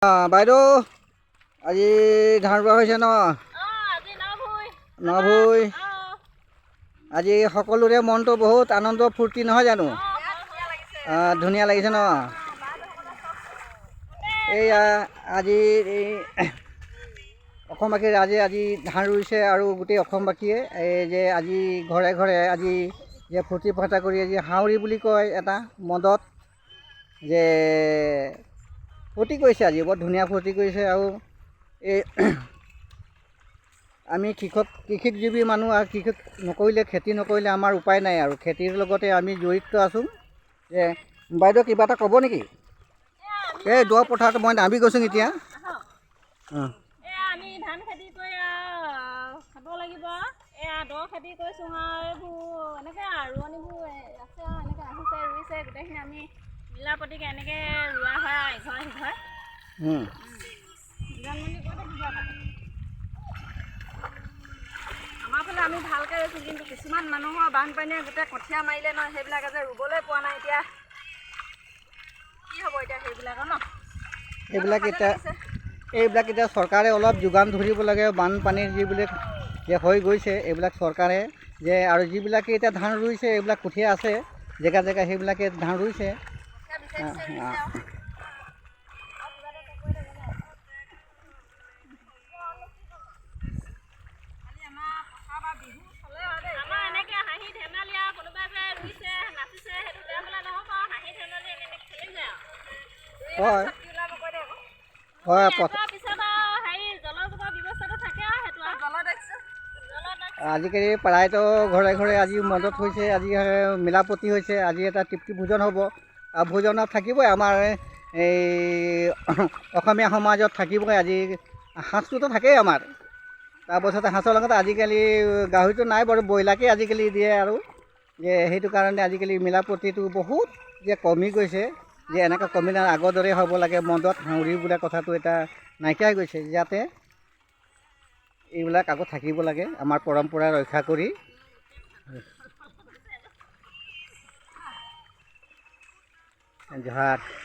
বাইদেউ আজি ধান ৰোৱা হৈছে ন? নভুই আজি সকলোৰে মনটো বহুত আনন্দ ফূৰ্তি নহয় জানো? ধুনীয়া লাগিছে ন? এইয়া আজি এই অসমবাসী ৰাইজে আজি ধান ৰুইছে আৰু গোটেই অসমবাসীয়ে এই যে আজি ঘৰে ঘৰে আজি যে ফূৰ্তি ফাৰ্তা কৰি আজি হাউৰি বুলি কয় এটা মদত যে ফূৰ্তি কৰিছে, আজি বৰ ধুনীয়া ফূৰ্তি কৰিছে। আৰু এই আমি কৃষিজীৱী মানুহ, আৰু কৃষি নকৰিলে, খেতি নকৰিলে আমাৰ উপায় নাই, আৰু খেতিৰ লগতে আমি জড়িত আছোঁ। যে বাইদেউ কিবা এটা ক'ব নেকি? এই দ পথাৰত মই নামি গৈছোঁ এতিয়া। আমি ধান খেতি কৰি খাব লাগিব। এয়া দ খেতি কৰিছোঁ আৰু এইবোৰ এনেকৈ ৰোৱনীবোৰ আছে আৰু এনেকৈ আহিছে, ৰুইছে। গোটেইখিনি আমি মিলাপতিকে এনেকৈ ৰোৱা হয় আৰু ইঘৰে সিঘৰে। আমাৰ ফালে আমি ভালকৈ ৰুইছোঁ, কিন্তু কিছুমান মানুহৰ বানপানীয়ে গোটেই কঠীয়া মাৰিলে নহয়, সেইবিলাকে যে ৰুবলৈ পোৱা নাই। এতিয়া কি হ'ব এতিয়া সেইবিলাকৰ ন? এইবিলাক এতিয়া চৰকাৰে অলপ যোগান ধৰিব লাগে। বানপানীৰ যিবিলাক যে হৈ গৈছে, এইবিলাক চৰকাৰে যে, আৰু যিবিলাকে এতিয়া ধান ৰুইছে, এইবিলাক কঠীয়া আছে জেগা জেগা, সেইবিলাকে ধান ৰুইছে। হয় হয়, আজিকালি প্ৰায়তো ঘৰে ঘৰে আজি মদত হৈছে, আজি মিলাপতি হৈছে, আজি এটা তৃপ্তি ভোজন হ'ব। আৰু ভোজনত থাকিবই আমাৰ এই অসমীয়া সমাজত থাকিবই। আজি সাঁজটোতো থাকেই আমাৰ। তাৰপাছতে সাঁজৰ লগত আজিকালি গাহৰিটো নাই বাৰু, ব্ৰইলাৰকে আজিকালি দিয়ে। আৰু যে সেইটো কাৰণে আজিকালি মিলাপতিটো বহুত যে কমি গৈছে, যে এনেকৈ কমি নাই, আগৰ দৰে হ'ব লাগে। মদত হাউৰি বোলা কথাটো এটা নাইকিয়া হৈ গৈছে। যাতে এইবিলাক আকৌ থাকিব লাগে, আমাৰ পৰম্পৰা ৰক্ষা কৰি। জহাৰ।